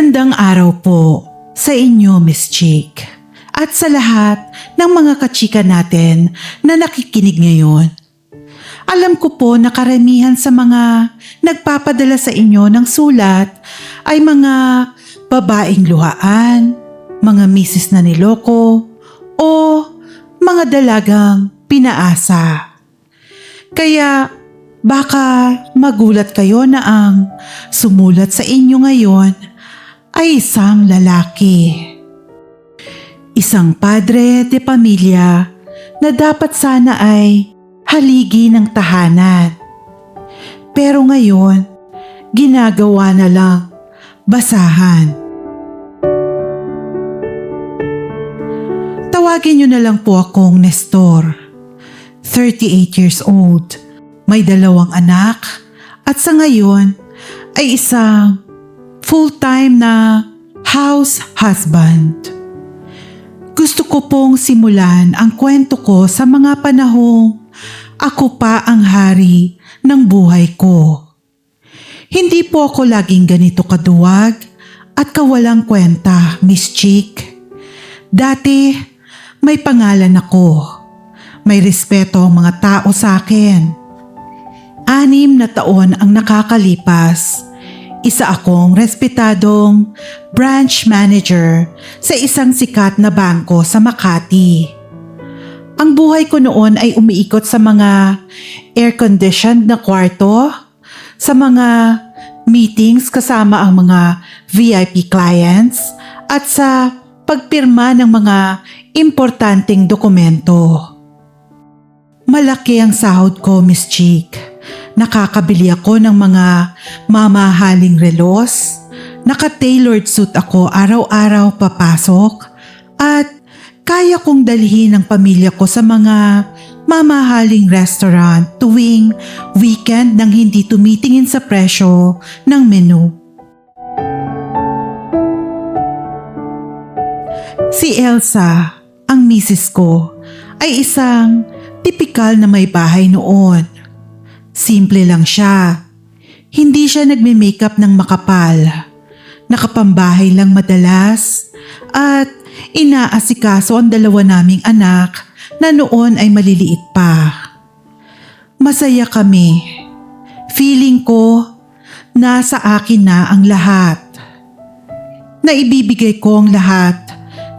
Magandang araw po sa inyo, Miss Chick. At sa lahat ng mga kachika natin na nakikinig ngayon. Alam ko po na karamihan sa mga nagpapadala sa inyo ng sulat ay mga babaeng luhaan, mga misis na niloko, o mga dalagang pinaasa. Kaya baka magulat kayo na ang sumulat sa inyo ngayon ay isang lalaki. Isang padre de pamilya na dapat sana ay haligi ng tahanan. Pero ngayon, ginagawa na lang basahan. Tawagin niyo na lang po akong Nestor, 38 years old. May 2 anak at sa ngayon ay isang full-time na house husband. Gusto ko pong simulan ang kwento ko sa mga panahong ako pa ang hari ng buhay ko. Hindi po ako laging ganito kaduwag at kawalang kwenta, Miss Chick. Dati may pangalan ako. May respeto ang mga tao sa akin. 6 na taon ang nakakalipas. Isa akong respetadong branch manager sa isang sikat na bangko sa Makati. Ang buhay ko noon ay umiikot sa mga air-conditioned na kwarto, sa mga meetings kasama ang mga VIP clients at sa pagpirma ng mga importanteng dokumento. Malaki ang sahod ko, Miss Chick. Nakakabili ako ng mga mamahaling relos, naka-tailored suit ako araw-araw papasok, at kaya kong dalhin ang pamilya ko sa mga mamahaling restaurant tuwing weekend nang hindi tumitingin sa presyo ng menu. Si Elsa, ang misis ko, ay isang tipikal na may bahay noon. Simple lang siya. Hindi siya nagme-makeup ng makapal. Nakapambahay lang madalas at inaasikaso ang 2 naming anak na noon ay maliliit pa. Masaya kami. Feeling ko nasa akin na ang lahat. Naibibigay ko ang lahat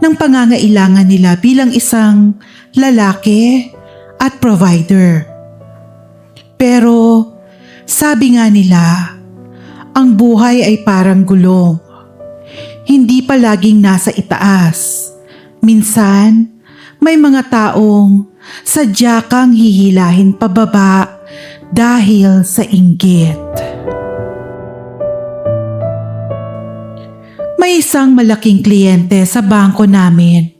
ng pangangailangan nila bilang isang lalaki at provider. Pero sabi nga nila, ang buhay ay parang gulong. Hindi palaging nasa itaas. Minsan, may mga taong sadya kang hihilahin pababa dahil sa inggit. May isang malaking kliyente sa bangko namin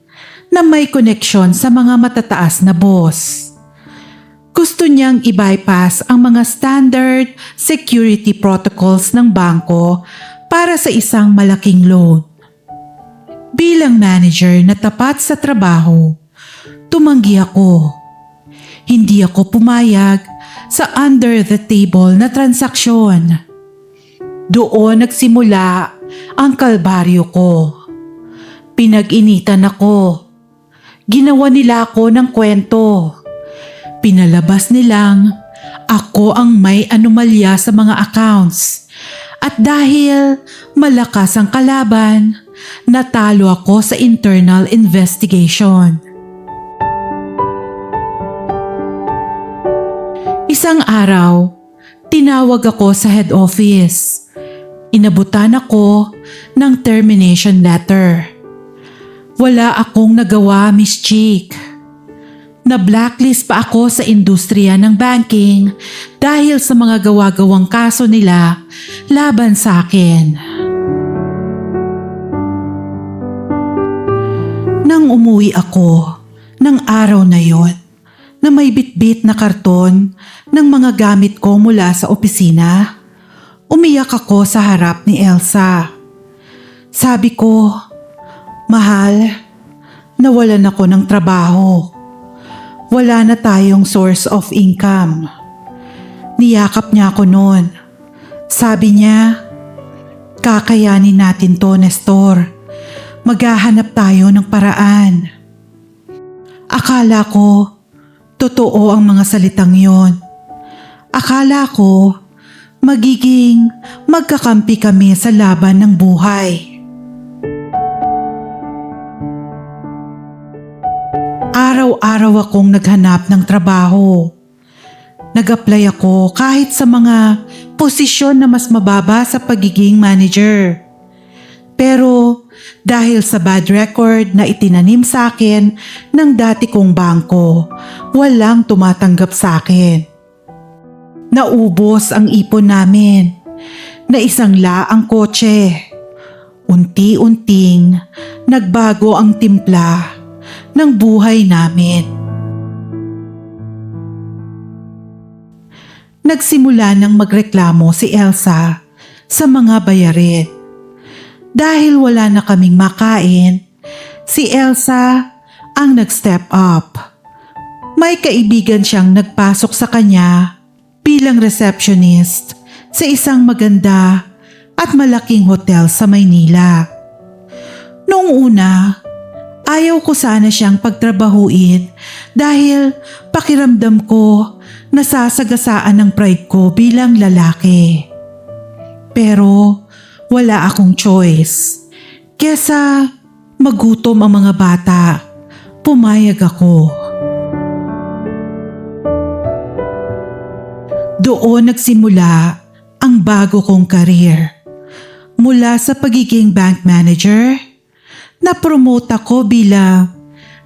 na may koneksyon sa mga matataas na boss. Gusto niyang i-bypass ang mga standard security protocols ng bangko para sa isang malaking loan. Bilang manager na tapat sa trabaho, tumanggi ako. Hindi ako pumayag sa under-the-table na transaksyon. Doon nagsimula ang kalbaryo ko. Pinag-initan ako. Ginawa nila ako ng kwento. Pinalabas nilang ako ang may anomalya sa mga accounts. At dahil malakas ang kalaban, natalo ako sa internal investigation. Isang araw, tinawag ako sa head office. Inabutan ako ng termination letter. Wala akong nagawa, Miss Chick. Na-blacklist pa ako sa industriya ng banking dahil sa mga gawa-gawang kaso nila laban sa akin. Nang umuwi ako ng araw na yon na may bitbit na karton ng mga gamit ko mula sa opisina, umiyak ako sa harap ni Elsa. Sabi ko, "Mahal, nawalan ako ng trabaho. Wala na tayong source of income." Niyakap niya ako noon. Sabi niya, Kakayanin natin to, Nestor. Maghahanap tayo ng paraan. Akala ko, totoo ang mga salitang yon. Akala ko, magiging magkakampi kami sa laban ng buhay. Araw-araw akong naghanap ng trabaho. Nag-apply ako kahit sa mga posisyon na mas mababa sa pagiging manager. Pero dahil sa bad record na itinanim sa akin ng dati kong bangko, walang tumatanggap sa akin. Naubos ang ipon namin. Naisangla ang kotse. Unti-unting nagbago ang timpla ng buhay namin. Nagsimula nang magreklamo si Elsa sa mga bayarin. Dahil wala na kaming makain, si Elsa ang nag-step up. May kaibigan siyang nagpasok sa kanya bilang receptionist sa isang maganda at malaking hotel sa Maynila. Noong una, ayaw ko sana siyang pagtrabahuin dahil pakiramdam ko nasasagasaan ng pride ko bilang lalaki. Pero wala akong choice. Kesa magutom ang mga bata, pumayag ako. Doon nagsimula ang bago kong career. Mula sa pagiging bank manager, na-promote ako bilang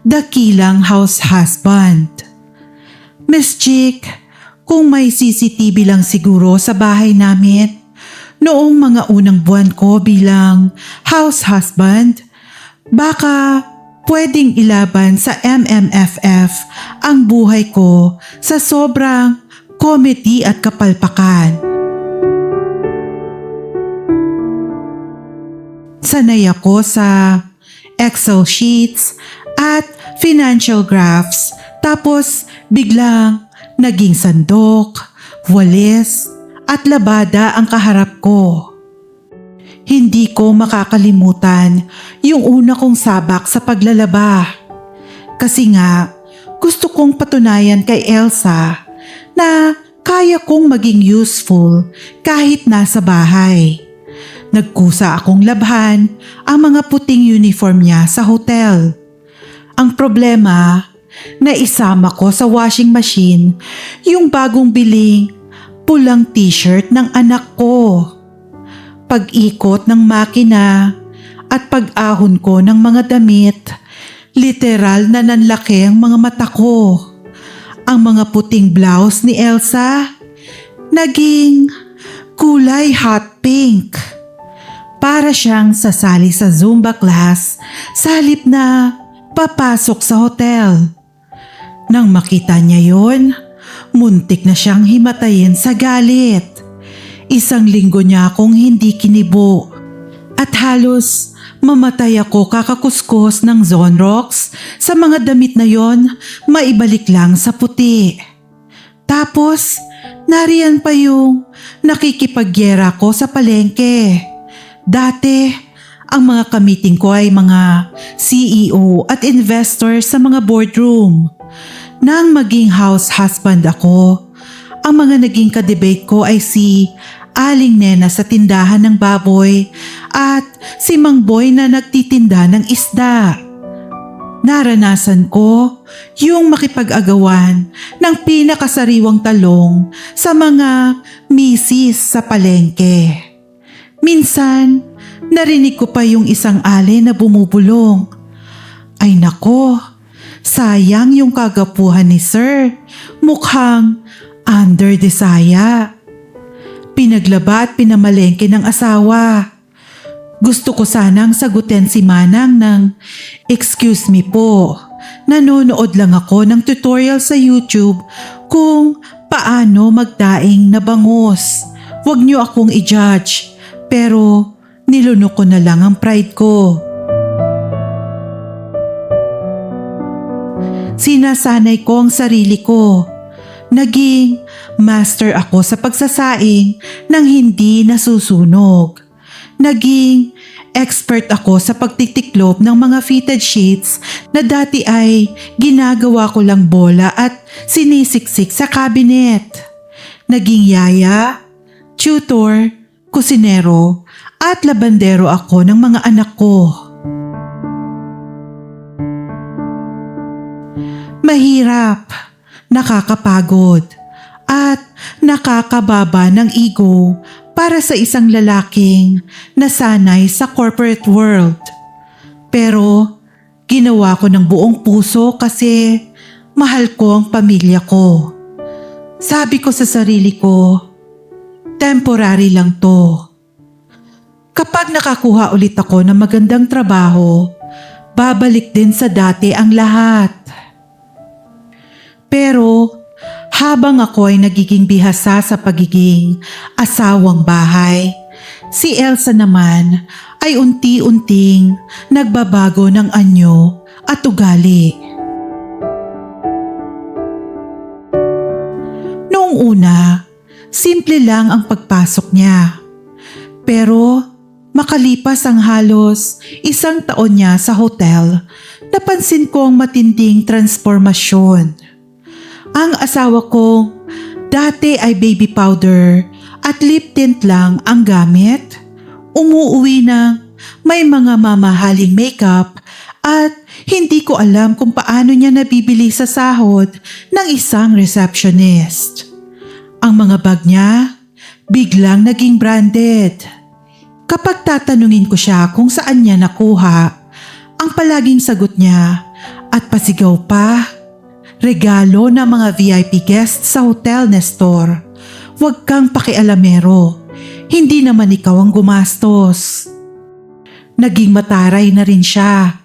dakilang house husband. Miss Chick, kung may CCTV lang siguro sa bahay namin, noong mga unang buwan ko bilang house husband, baka pwedeng ilaban sa MMFF ang buhay ko sa sobrang comedy at kapalpakan. Sanay ako sa Excel sheets at financial graphs, tapos biglang naging sandok, walis at labada ang kaharap ko. Hindi ko makakalimutan yung una kong sabak sa paglalaba. Kasi nga, gusto kong patunayan kay Elsa na kaya kong maging useful kahit nasa bahay. Nagkusa akong labhan ang mga puting uniform niya sa hotel. Ang problema, naisama ko sa washing machine yung bagong biling pulang t-shirt ng anak ko. Pag-ikot ng makina at pag-ahon ko ng mga damit, literal na nanlaki ang mga mata ko. Ang mga puting blouse ni Elsa, naging kulay hot pink. Para siyang sasali sa Zumba class sa halip na papasok sa hotel. Nang makita niya yon, muntik na siyang himatayin sa galit. Isang linggo niya akong hindi kinibo at halos mamatay ako kakakuskos ng Zonrox sa mga damit na yon, maibalik lang sa puti. Tapos nariyan pa yung nakikipagyera ko sa palengke. Dati, ang mga kamiting ko ay mga CEO at investor sa mga boardroom. Nang maging house husband ako, ang mga naging kadebate ko ay si Aling Nena sa tindahan ng baboy at si Mang Boy na nagtitinda ng isda. Naranasan ko yung makipag-agawan ng pinakasariwang talong sa mga misis sa palengke. Minsan, narinig ko pa yung isang ale na bumubulong. Ay nako, sayang yung kagapuhan ni Sir. Mukhang under-desaya. Pinaglaba at pinamalengke ng asawa. Gusto ko sanang sagutin si Manang ng, "Excuse me po, nanonood lang ako ng tutorial sa YouTube kung paano magdaing na bangus. Huwag niyo akong i-judge." Pero nilunok ko na lang ang pride ko. Sinasanay ko ang sarili ko. Naging master ako sa pagsasaing ng hindi nasusunog. Naging expert ako sa pagtitiklop ng mga fitted sheets na dati ay ginagawa ko lang bola at sinisiksik sa cabinet. Naging yaya, tutor, kusinero at labandero ako ng mga anak ko. Mahirap, nakakapagod, at nakakababa ng ego para sa isang lalaking nasanay sa corporate world. Pero ginawa ko ng buong puso kasi mahal ko ang pamilya ko. Sabi ko sa sarili ko, temporary lang to. Kapag nakakuha ulit ako ng magandang trabaho, babalik din sa dati ang lahat. Pero habang ako ay nagiging bihasa sa pagiging asawang bahay, si Elsa naman ay unti-unting nagbabago ng anyo at ugali. Noong una, simple lang ang pagpasok niya. Pero makalipas ang halos 1 taon niya sa hotel, napansin ko ang matinding transformasyon. Ang asawa ko dati ay baby powder at lip tint lang ang gamit. Umuuwi na may mga mamahaling makeup at hindi ko alam kung paano niya nabibili sa sahod ng isang receptionist. Ang mga bag niya biglang naging branded. Kapag tatanungin ko siya kung saan niya nakuha, ang palaging sagot niya at pasigaw pa, regalo ng mga VIP guests sa Hotel Nestor. Huwag kang pakialamero. Hindi naman ikaw ang gumastos. Naging mataray na rin siya.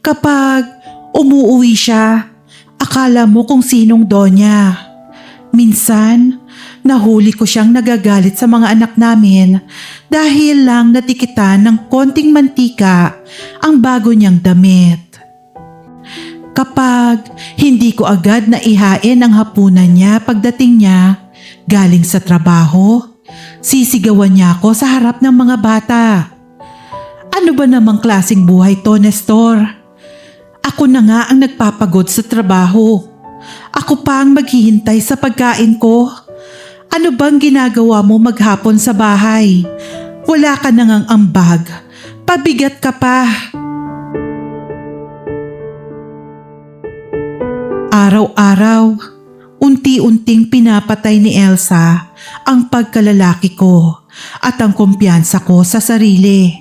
Kapag umuuwi siya, akala mo kung sinong donya. Minsan, nahuli ko siyang nagagalit sa mga anak namin dahil lang natikitan ng konting mantika ang bago niyang damit. Kapag hindi ko agad naihain ang hapunan niya pagdating niya galing sa trabaho, sisigawan niya ako sa harap ng mga bata. Ano ba namang klaseng buhay to, Nestor? Ako na nga ang nagpapagod sa trabaho. Ako pa ang maghihintay sa pagkain ko. Ano bang ginagawa mo maghapon sa bahay? Wala ka na ngang ambag. Pabigat ka pa. Araw-araw, unti-unting pinapatay ni Elsa ang pagkalalaki ko at ang kumpiyansa ko sa sarili.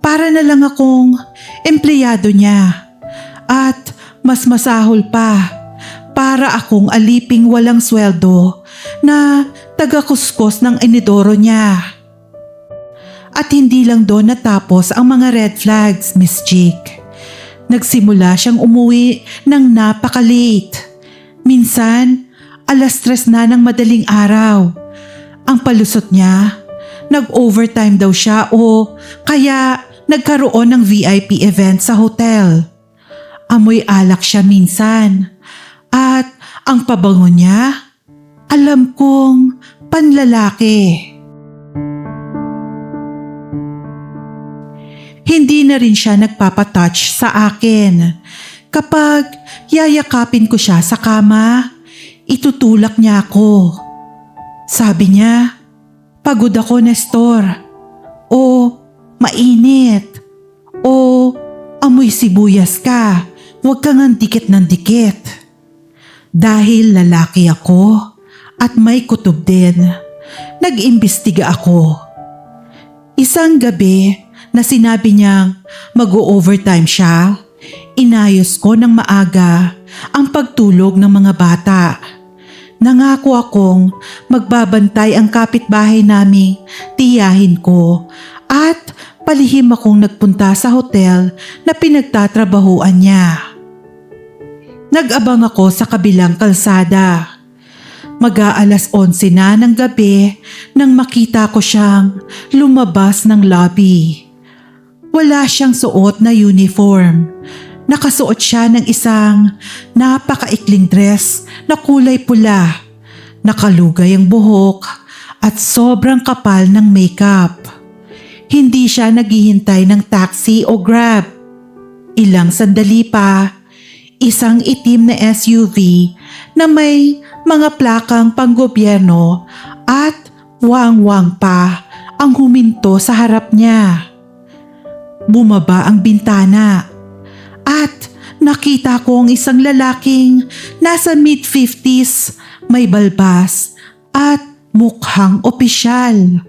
Para na lang akong empleyado niya at mas masahol pa, para akong aliping walang sweldo na taga-kuskos ng inidoro niya. At hindi lang doon natapos ang mga red flags, Miss Chick. Nagsimula siyang umuwi ng napaka-late. Minsan, 3:00 na ng madaling araw. Ang palusot niya, nag-overtime daw siya o kaya nagkaroon ng VIP event sa hotel. Amoy alak siya minsan. At ang pabango niya, alam kong panlalaki. Hindi na rin siya nagpapatouch sa akin. Kapag yayakapin ko siya sa kama, itutulak niya ako. Sabi niya, pagod ako, Nestor. O mainit. O amoy sibuyas ka. Huwag kang ang dikit ng dikit. Dahil lalaki ako at may kutob din, nag-imbestiga ako. Isang gabi, na sinabi niyang mag-o-overtime siya, inayos ko ng maaga ang pagtulog ng mga bata. Nangako akong magbabantay ang kapitbahay naming tiyahin ko at palihim akong nagpunta sa hotel na pinagtatrabahuan niya. Nag-abang ako sa kabilang kalsada. Mag-aalas 11 na ng gabi nang makita ko siyang lumabas ng lobby. Wala siyang suot na uniform. Nakasuot siya ng isang napakaikling dress na kulay pula. Nakalugay ang buhok at sobrang kapal ng makeup. Hindi siya naghihintay ng taxi o grab. Ilang sandali pa, isang itim na SUV na may mga plakang panggobyerno at wang-wang pa ang huminto sa harap niya. Bumaba ang bintana at nakita ko ang isang lalaking nasa mid-50s, may balbas at mukhang opisyal.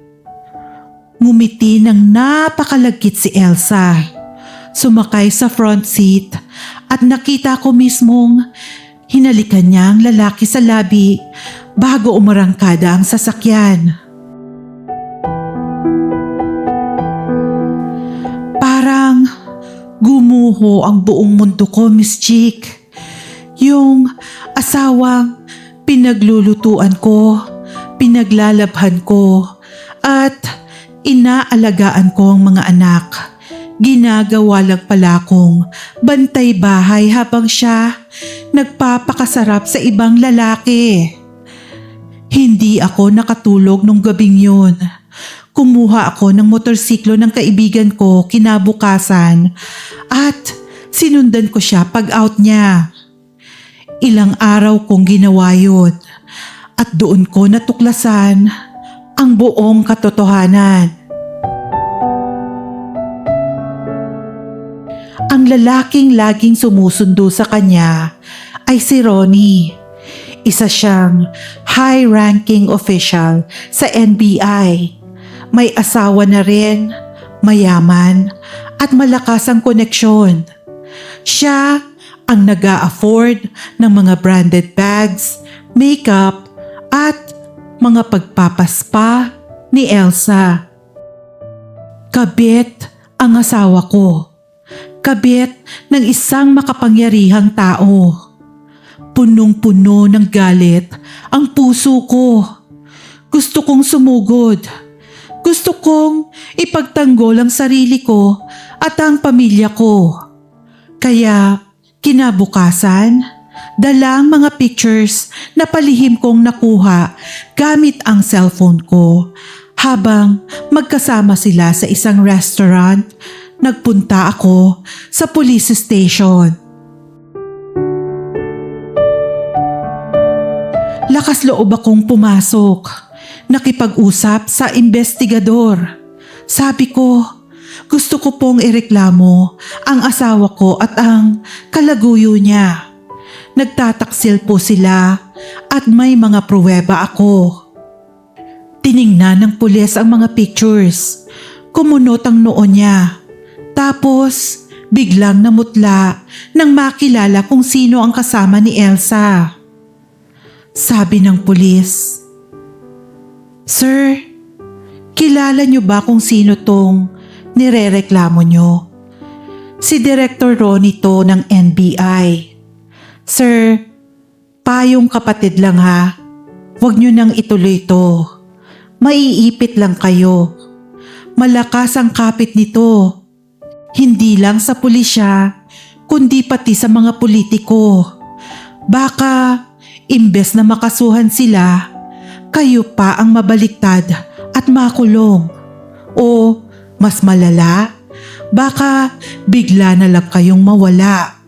Ngumiti ng napakalagkit si Elsa. Sumakay sa front seat at nakita ko mismong hinalikan niya ang lalaki sa labi bago umarangkada ang sasakyan. Parang gumuho ang buong mundo ko, Miss Chick. Yung asawang pinaglulutuan ko, pinaglalabhan ko, at inaalagaan ko ang mga anak. Ginagawa lang pala akong bantay bahay habang siya nagpapakasarap sa ibang lalaki. Hindi ako nakatulog nung gabing yun. Kumuha ako ng motorsiklo ng kaibigan ko kinabukasan at sinundan ko siya pag-out niya. Ilang araw kong ginawa yun at doon ko natuklasan ang buong katotohanan. Ang lalaking laging sumusundo sa kanya ay si Ronnie. Isa siyang high-ranking official sa NBI. May asawa na rin, mayaman at malakas ang koneksyon. Siya ang nag-a-afford ng mga branded bags, makeup at mga pagpapaspa ni Elsa. Kabit ang asawa ko. Kabit ng isang makapangyarihang tao. Punong-puno ng galit ang puso ko. Gusto kong sumugod. Gusto kong ipagtanggol ang sarili ko at ang pamilya ko. Kaya kinabukasan, dalang mga pictures na palihim kong nakuha gamit ang cellphone ko habang magkasama sila sa isang restaurant. Nagpunta ako sa police station. Lakas loob akong pumasok. Nakipag-usap sa investigador. Sabi ko, gusto ko pong ireklamo ang asawa ko at ang kalaguyo niya. Nagtataksil po sila at may mga pruweba ako. Tiningnan ng pulis ang mga pictures. Kumunot ang noo niya. Tapos, biglang namutla nang makilala kung sino ang kasama ni Elsa. Sabi ng pulis, "Sir, kilala niyo ba kung sino tong nirereklamo niyo?" "Si Director Ronnie to ng NBI. Sir, payong kapatid lang ha. Huwag niyo nang ituloy to. Maiipit lang kayo. Malakas ang kapit nito. Hindi lang sa pulisya, kundi pati sa mga politiko. Baka, imbes na makasuhan sila, kayo pa ang mabaliktad at makulong. O, mas malala, baka bigla na lang kayong mawala.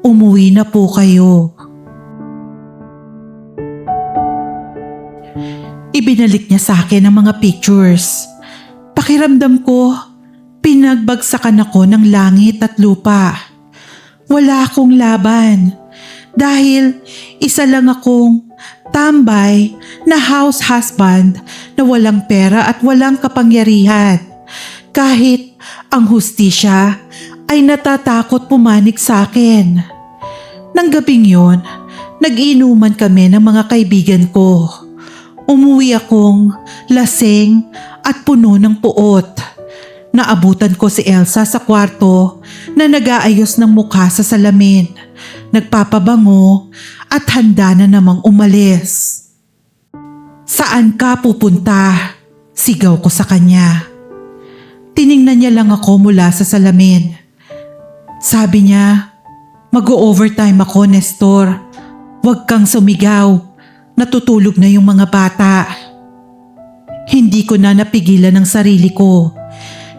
Umuwi na po kayo." Ibinalik niya sa akin ang mga pictures. Pakiramdam ko, pinagbagsakan ako ng langit at lupa. Wala akong laban dahil isa lang akong tambay na house husband na walang pera at walang kapangyarihan. Kahit ang hustisya ay natatakot pumanig sa akin. Nang gabing yon, nag-inuman kami ng mga kaibigan ko. Umuwi akong lasing at puno ng puot. Naabutan ko si Elsa sa kwarto na nag-aayos ng mukha sa salamin, nagpapabango at handa na namang umalis. "Saan ka pupunta?" Sigaw ko sa kanya. Tiningnan niya lang ako mula sa salamin. Sabi niya, "Mag-o-overtime ako, Nestor. Huwag kang sumigaw. Natutulog na yung mga bata." Hindi ko na napigilan ang sarili ko.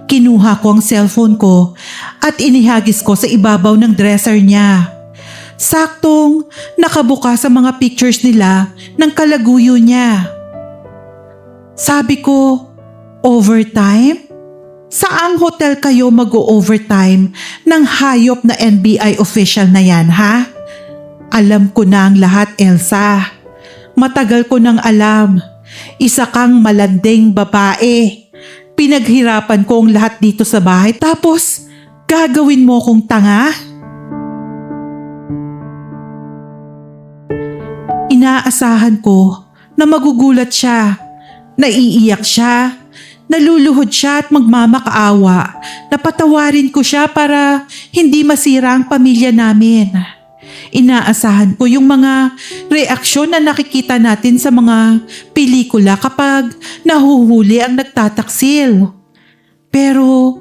Kinuha ko ang cellphone ko at inihagis ko sa ibabaw ng dresser niya. Saktong nakabukas sa mga pictures nila ng kalaguyo niya. Sabi ko, overtime? Saang hotel kayo mag-o-overtime ng hayop na NBI official na yan, ha? Alam ko na ang lahat, Elsa. Matagal ko nang alam. Isa kang malanding babae. Pinaghirapan ko ang lahat dito sa bahay tapos gagawin mo kong tanga? Inaasahan ko na magugulat siya, naiiyak siya, naluluhod siya at magmamakaawa na patawarin ko siya para hindi masira ang pamilya namin. Inaasahan ko yung mga reaksyon na nakikita natin sa mga pelikula kapag nahuhuli ang nagtataksil. Pero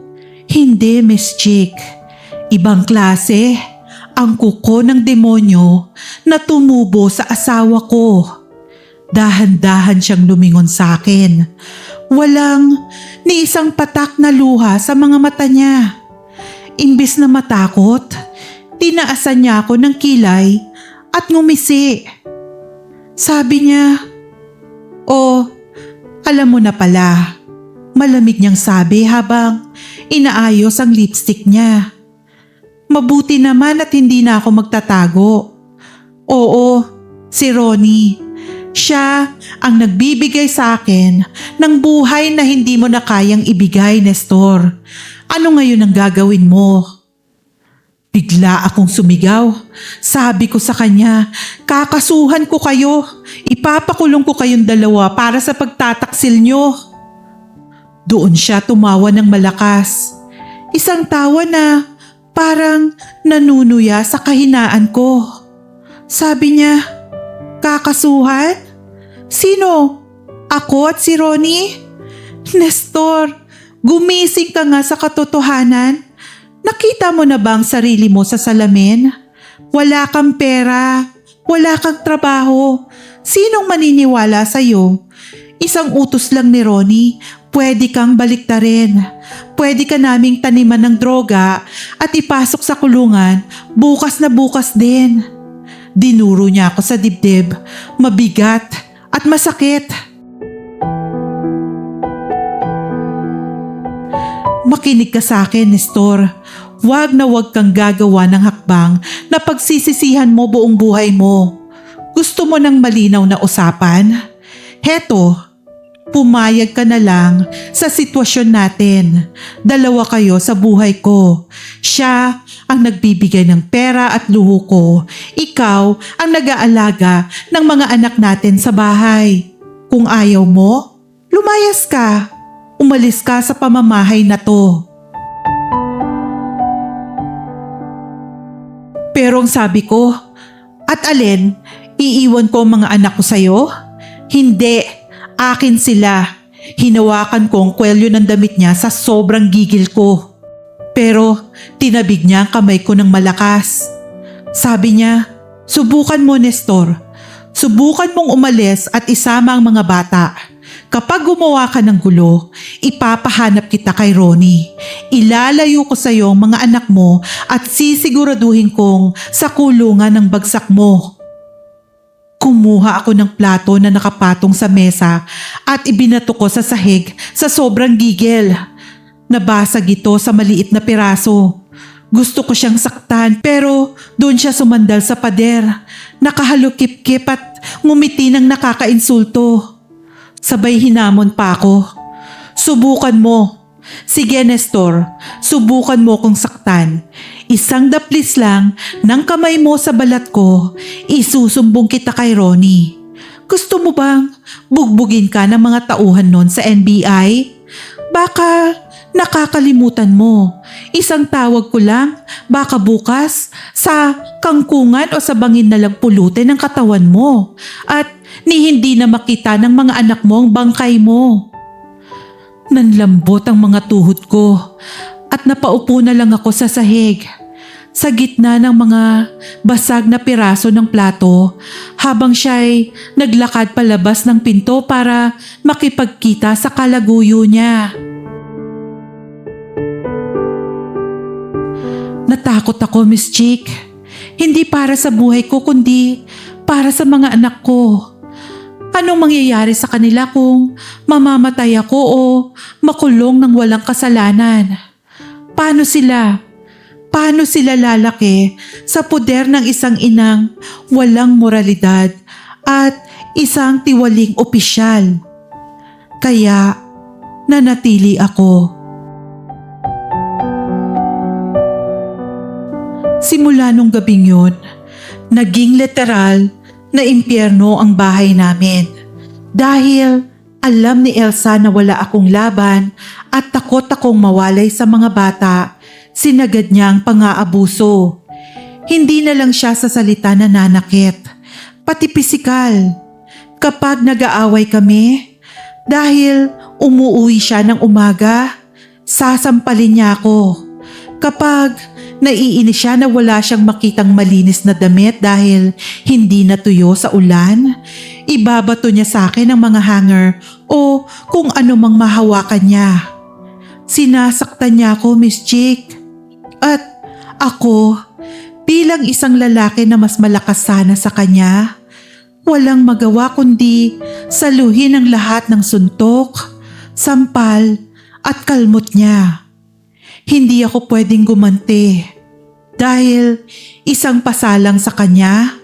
hindi, Miss Chick. Ibang klase ang kuko ng demonyo na tumubo sa asawa ko. Dahan-dahan siyang lumingon sa akin. Walang ni isang patak na luha sa mga mata niya. Imbis na matakot, tinaasan niya ako ng kilay at ngumisi. Sabi niya, "Oh, alam mo na pala." Malamig niyang sabi habang inaayos ang lipstick niya. Mabuti naman at hindi na ako magtatago. Oo, si Ronnie. Siya ang nagbibigay sa akin ng buhay na hindi mo na kayang ibigay, Nestor. Ano ngayon ang gagawin mo? Bigla akong sumigaw. Sabi ko sa kanya, kakasuhan ko kayo. Ipapakulong ko kayong dalawa para sa pagtataksil nyo. Doon siya tumawa ng malakas. Isang tawa na parang nanunuya sa kahinaan ko. Sabi niya, kakasuhan? Sino? Ako at si Ronnie? Nestor, gumising ka nga sa katotohanan. Nakita mo na ba ang sarili mo sa salamin? Wala kang pera, wala kang trabaho. Sinong maniniwala sa'yo? Isang utos lang ni Ronnie, pwede kang baliktarin. Pwede ka naming taniman ng droga at ipasok sa kulungan bukas na bukas din. Dinuro niya ako sa dibdib, mabigat at masakit. Makinig ka sa akin, Nestor. Huwag na huwag kang gagawa ng hakbang na pagsisisihan mo buong buhay mo. Gusto mo ng malinaw na usapan? Heto, pumayag ka na lang sa sitwasyon natin. Dalawa kayo sa buhay ko. Siya ang nagbibigay ng pera at luho ko. Ikaw ang nag-aalaga ng mga anak natin sa bahay. Kung ayaw mo, lumayas ka. Umalis ka sa pamamahay na to. Pero ang sabi ko, at alin, iiwan ko ang mga anak ko sa'yo? Hindi, akin sila. Hinawakan ko ang kwelyo ng damit niya sa sobrang gigil ko. Pero tinabig niya ang kamay ko ng malakas. Sabi niya, subukan mo, Nestor. Subukan mong umalis at isama ang mga bata. Kapag gumawa ka ng gulo, ipapahanap kita kay Ronnie. Ilalayo ko sa iyo ang mga anak mo at sisiguraduhin kong sa kulungan ng bagsak mo. Kumuha ako ng plato na nakapatong sa mesa at ibinato ko sa sahig sa sobrang gigil. Nabasag ito sa maliit na piraso. Gusto ko siyang saktan pero doon siya sumandal sa pader. Nakahalukip-kip at ngumiti ng nakakainsulto. Sabay hinamon pa ako. Subukan mo. Sige, Nestor, subukan mo kong saktan. Isang daplis lang ng kamay mo sa balat ko, isusumbong kita kay Ronnie. Gusto mo bang bugbugin ka ng mga tauhan nun sa NBI? Baka nakakalimutan mo. Isang tawag ko lang, baka bukas sa kangkungan o sa bangin na lang pulutin ng katawan mo. At ni hindi na makita ng mga anak mo ang bangkay mo. Nanlambot ang mga tuhod ko at napaupo na lang ako sa sahig. Sa gitna ng mga basag na piraso ng plato habang siya'y naglakad palabas ng pinto para makipagkita sa kalaguyo niya. Natatakot ako, Miss Chick. Hindi para sa buhay ko kundi para sa mga anak ko. Anong mangyayari sa kanila kung mamamatay ako o makulong ng walang kasalanan? Paano sila? Paano sila lalaki sa poder ng isang inang walang moralidad at isang tiwaling opisyal? Kaya nanatili ako. Simula nung gabing yun, naging literal na impyerno ang bahay namin. Dahil alam ni Elsa na wala akong laban at takot akong mawalay sa mga bata, sinagad niya ang pang-aabuso. Hindi na lang siya sa salita nananakit, pati pisikal. Kapag nag-aaway kami, dahil umuuwi siya ng umaga, sasampalin niya ako. Kapag naiinis siya na wala siyang makitang malinis na damit dahil hindi natuyo sa ulan, ibabato niya sa akin ang mga hanger o kung ano mang mahawakan niya. Sinasaktan niya ako, Miss Chick. At ako, bilang isang lalaki na mas malakas sana sa kanya, walang magawa kundi saluhin ang lahat ng suntok, sampal at kalmot niya. Hindi ako pwedeng gumanti. Dahil isang pasalang sa kanya,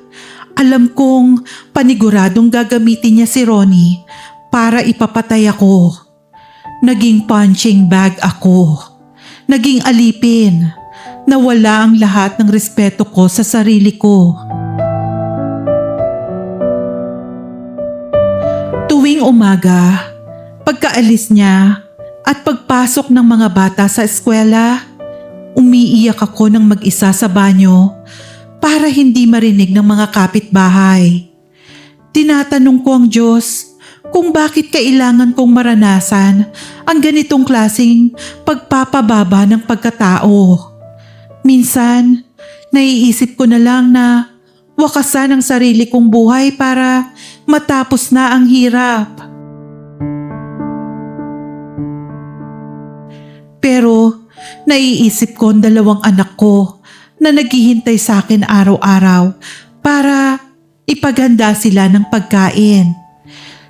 alam kong paniguradong gagamitin niya si Ronnie para ipapatay ako. Naging punching bag ako. Naging alipin. Nawala ang lahat ng respeto ko sa sarili ko. Tuwing umaga, pagkaalis niya, at pagpasok ng mga bata sa eskwela, umiiyak ako ng mag-isa sa banyo para hindi marinig ng mga kapitbahay. Tinatanong ko ang Diyos kung bakit kailangan kong maranasan ang ganitong klaseng pagpapababa ng pagkatao. Minsan, naiisip ko na lang na wakasan ang sarili kong buhay para matapos na ang hirap. Pero naiisip ko ang dalawang anak ko na naghihintay sa akin araw-araw para ipaganda sila ng pagkain.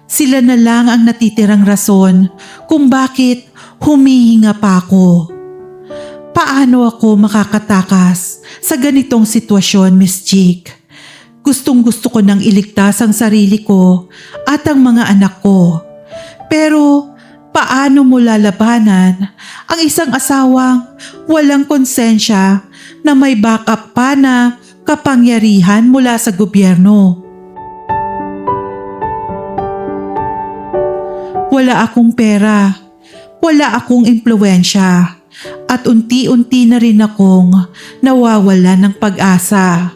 Sila na lang ang natitirang rason kung bakit humihinga pa ako. Paano ako makakatakas sa ganitong sitwasyon, Miss Chick? Gustong-gusto ko nang iligtas ang sarili ko at ang mga anak ko. Pero paano mo lalabanan ang isang asawang walang konsensya na may backup pa na kapangyarihan mula sa gobyerno? Wala akong pera, wala akong impluwensya, at unti-unti na rin akong nawawala ng pag-asa.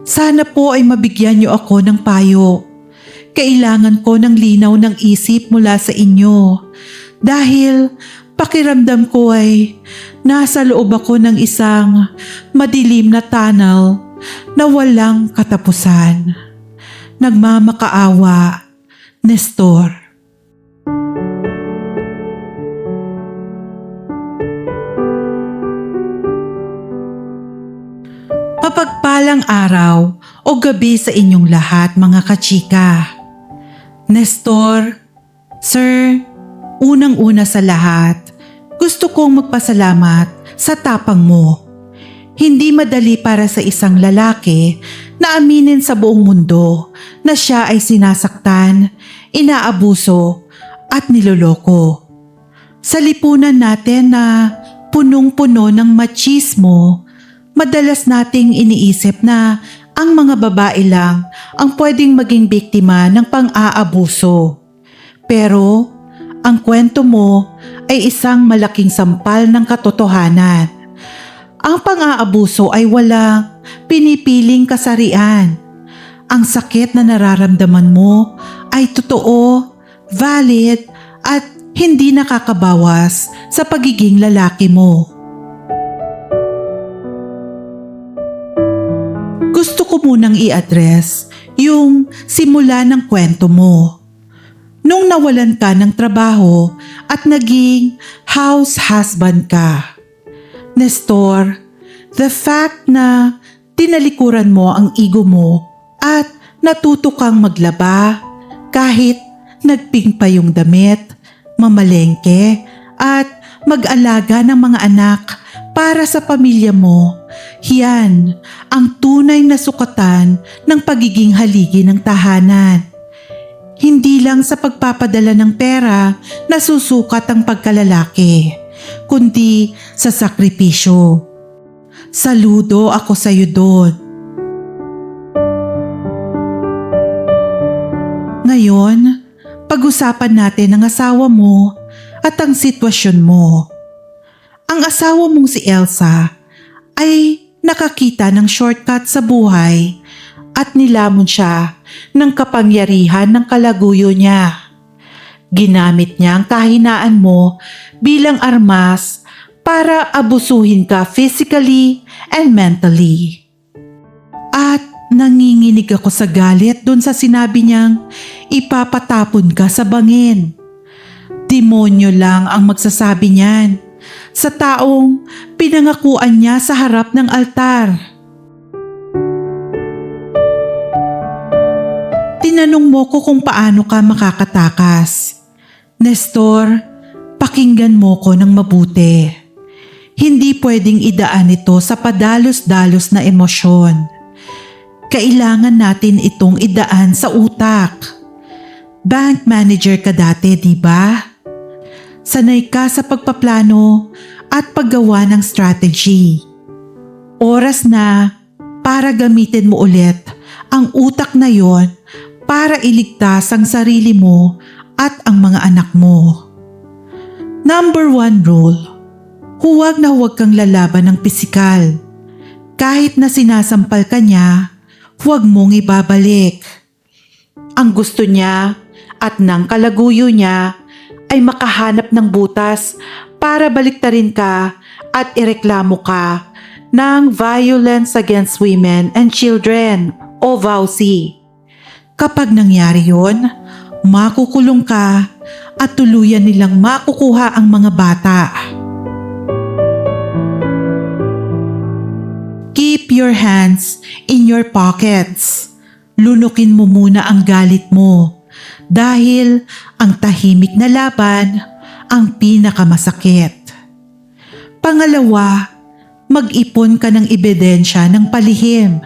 Sana po ay mabigyan niyo ako ng payo. Kailangan ko ng linaw ng isip mula sa inyo dahil pakiramdam ko ay nasa loob ako ng isang madilim na tunnel na walang katapusan. Nagmamakaawa, Nestor. Mapagpalang araw o gabi sa inyong lahat, mga kachika. Nestor, Sir, unang-una sa lahat, gusto kong magpasalamat sa tapang mo. Hindi madali para sa isang lalaki na aminin sa buong mundo na siya ay sinasaktan, inaabuso at niloloko. Sa lipunan natin na punong-puno ng machismo, madalas nating iniisip na ang mga babae lang ang pwedeng maging biktima ng pang-aabuso. Pero ang kwento mo ay isang malaking sampal ng katotohanan. Ang pang-aabuso ay walang pinipiling kasarian. Ang sakit na nararamdaman mo ay totoo, valid at hindi nakakabawas sa pagiging lalaki mo. Gusto ko munang i-address yung simula ng kwento mo. Nung nawalan ka ng trabaho at naging house husband ka. Nestor, The fact na tinalikuran mo ang ego mo at natuto kang maglaba kahit nagping pa yung damit, mamalengke at mag-alaga ng mga anak para sa pamilya mo. Yan ang tunay na sukatan ng pagiging haligi ng tahanan. Hindi lang sa pagpapadala ng pera na susukat ang pagkalalaki, kundi sa sakripisyo. Saludo ako sa iyo doon. Ngayon, pag-usapan natin ang asawa mo at ang sitwasyon mo. Ang asawa mong si Elsa ay nakakita ng shortcut sa buhay at nilamon siya ng kapangyarihan ng kalaguyo niya. Ginamit niya ang kahinaan mo bilang armas para abusuhin ka physically and mentally. At nanginginig ako sa galit doon sa sinabi niyang ipapatapon ka sa bangin. Demonyo lang ang magsasabi niyan sa taong pinangakuan niya sa harap ng altar. Tinanong mo ko kung paano ka makakatakas. Nestor, pakinggan mo ko ng mabuti. Hindi pwedeng idaan ito sa padalos-dalos na emosyon. Kailangan natin itong idaan sa utak. Bank manager ka dati, di ba? Sanay ka sa pagpaplano at paggawa ng strategy. Oras na para gamitin mo ulit ang utak na yon para iligtas ang sarili mo at ang mga anak mo. Number 1 rule, huwag na huwag kang lalaban ng pisikal. Kahit na sinasampal ka niya, huwag mong ibabalik. Ang gusto niya at ng kalaguyo niya ay makahanap ng butas para baliktarin ka at ireklamo ka ng Violence Against Women and Children o VAUCI. Kapag nangyari yon, makukulong ka at tuluyan nilang makukuha ang mga bata. Keep your hands in your pockets. Lunukin mo muna ang galit mo dahil ang tahimik na laban ang pinakamasakit. Pangalawa, mag-ipon ka ng ebidensya ng palihim.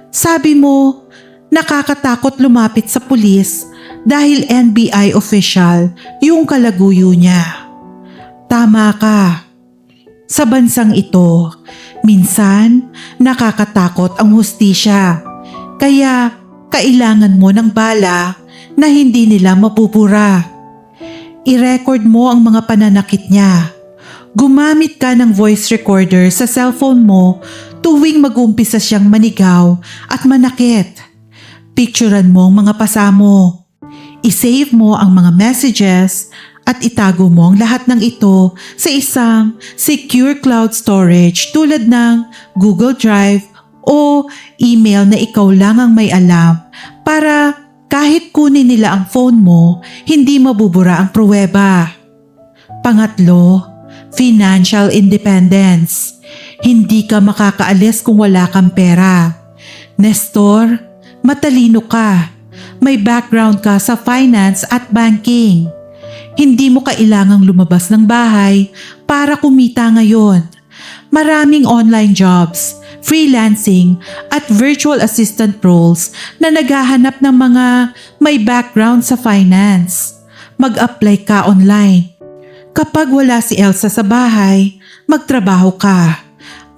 Sabi mo, nakakatakot lumapit sa pulis dahil NBI official yung kalaguyo niya. Tama ka. Sa bansang ito, minsan nakakatakot ang hustisya. Kaya kailangan mo ng bala na hindi nila mapupura. I-record mo ang mga pananakit niya. Gumamit ka ng voice recorder sa cellphone mo tuwing mag-umpisa siyang manigaw at manakit. Picturean mo ang mga pasamo. I-save mo ang mga messages at itago mo ang lahat ng ito sa isang secure cloud storage tulad ng Google Drive o email na ikaw lang ang may alam para kahit kunin nila ang phone mo, hindi mabubura ang pruweba. Pangatlo, financial independence. Hindi ka makakaalis kung wala kang pera. Nestor, matalino ka. May background ka sa finance at banking. Hindi mo kailangang lumabas ng bahay para kumita ngayon. Maraming online jobs, freelancing at virtual assistant roles na naghahanap ng mga may background sa finance. Mag-apply ka online. Kapag wala si Elsa sa bahay, magtrabaho ka.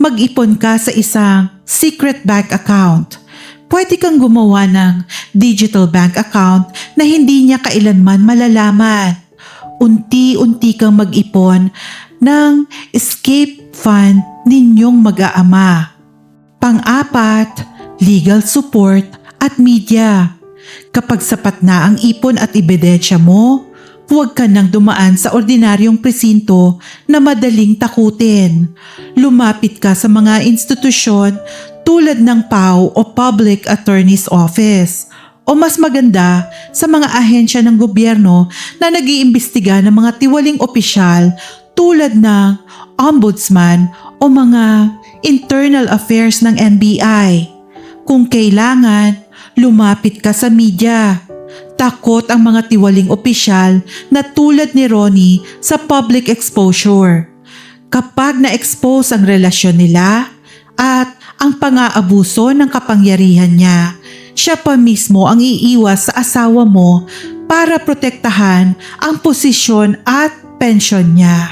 Mag-ipon ka sa isang secret bank account. Pwede kang gumawa ng digital bank account na hindi niya kailanman malalaman. Unti-unti kang mag-ipon ng escape fund ninyong mag-aama. Pang-apat, legal support at media. Kapag sapat na ang ipon at ebidensya mo, huwag ka nang dumaan sa ordinaryong presinto na madaling takutin. Lumapit ka sa mga institusyon tulad ng PAO o Public Attorney's Office o mas maganda sa mga ahensya ng gobyerno na nag-iimbestiga ng mga tiwaling opisyal tulad ng ombudsman o mga internal affairs ng NBI. Kung kailangan, lumapit ka sa media. Takot ang mga tiwaling opisyal na tulad ni Ronnie sa public exposure. Kapag na-expose ang relasyon nila at ang pang-aabuso ng kapangyarihan niya, siya pa mismo ang iiwas sa asawa mo para protektahan ang posisyon at pensyon niya.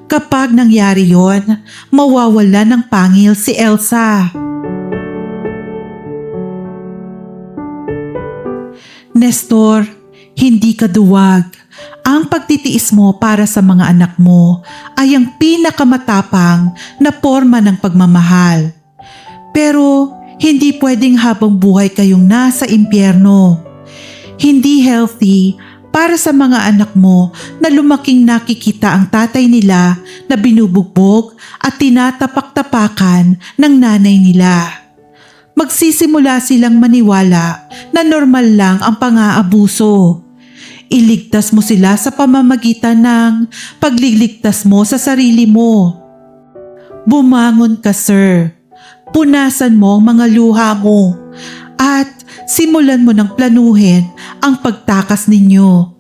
Kapag nangyari yon, mawawala ng pangil si Elsa. Nestor, hindi ka duwag. Ang pagtitiis mo para sa mga anak mo ay ang pinakamatapang na forma ng pagmamahal. Pero hindi pwedeng habang buhay kayong nasa impyerno. Hindi healthy para sa mga anak mo na lumaking nakikita ang tatay nila na binubugbog at tinatapak-tapakan ng nanay nila. Magsisimula silang maniwala na normal lang ang pang-aabuso. Iligtas mo sila sa pamamagitan ng pagliligtas mo sa sarili mo. Bumangon ka, sir. Punasan mo ang mga luha mo at simulan mo ng planuhin ang pagtakas ninyo.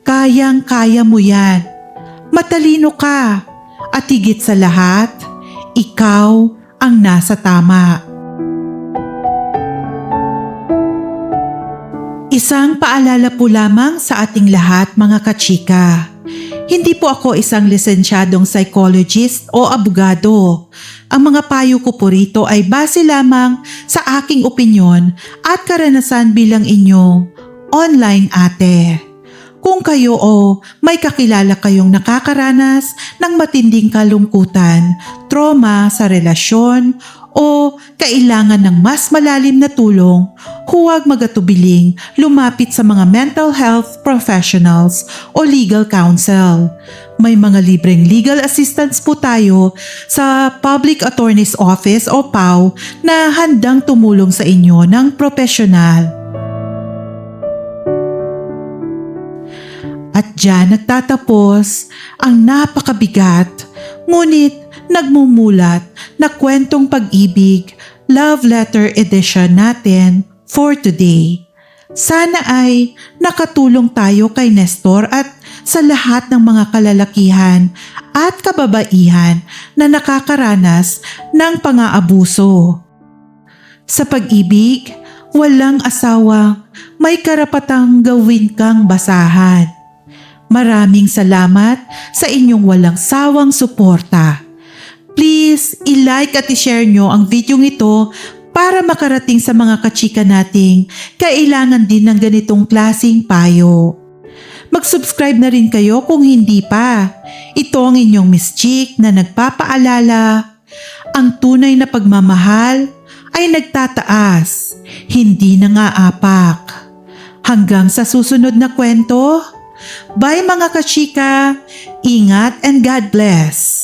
Kayang-kaya mo yan. Matalino ka at higit sa lahat, ikaw ang nasa tama. Isang paalala po lamang sa ating lahat mga kachika. Hindi po ako isang lisensyadong psychologist o abogado. Ang mga payo ko po rito ay base lamang sa aking opinyon at karanasan bilang inyong online ate. Kung kayo o may kakilala kayong nakakaranas ng matinding kalungkutan, trauma sa relasyon o kailangan ng mas malalim na tulong, huwag magatubiling lumapit sa mga mental health professionals o legal counsel. May mga libreng legal assistance po tayo sa Public Attorney's Office o PAO na handang tumulong sa inyo ng profesional. At diyan nagtatapos ang napakabigat ngunit nagmumulat na kwentong pag-ibig love letter edition natin for today. Sana ay nakatulong tayo kay Nestor at sa lahat ng mga kalalakihan at kababaihan na nakakaranas ng pang-aabuso. Sa pag-ibig, walang asawang may karapatang gawin kang basahan. Maraming salamat sa inyong walang sawang suporta. Please, i-like at i-share nyo ang video ito para makarating sa mga kachika nating kailangan din ng ganitong klaseng payo. Mag-subscribe na rin kayo kung hindi pa. Ito ang inyong Miss Chick na nagpapaalala. Ang tunay na pagmamahal ay nagtataas, hindi nangaapak. Hanggang sa susunod na kwento. Bye mga kachika. Ingat and God bless.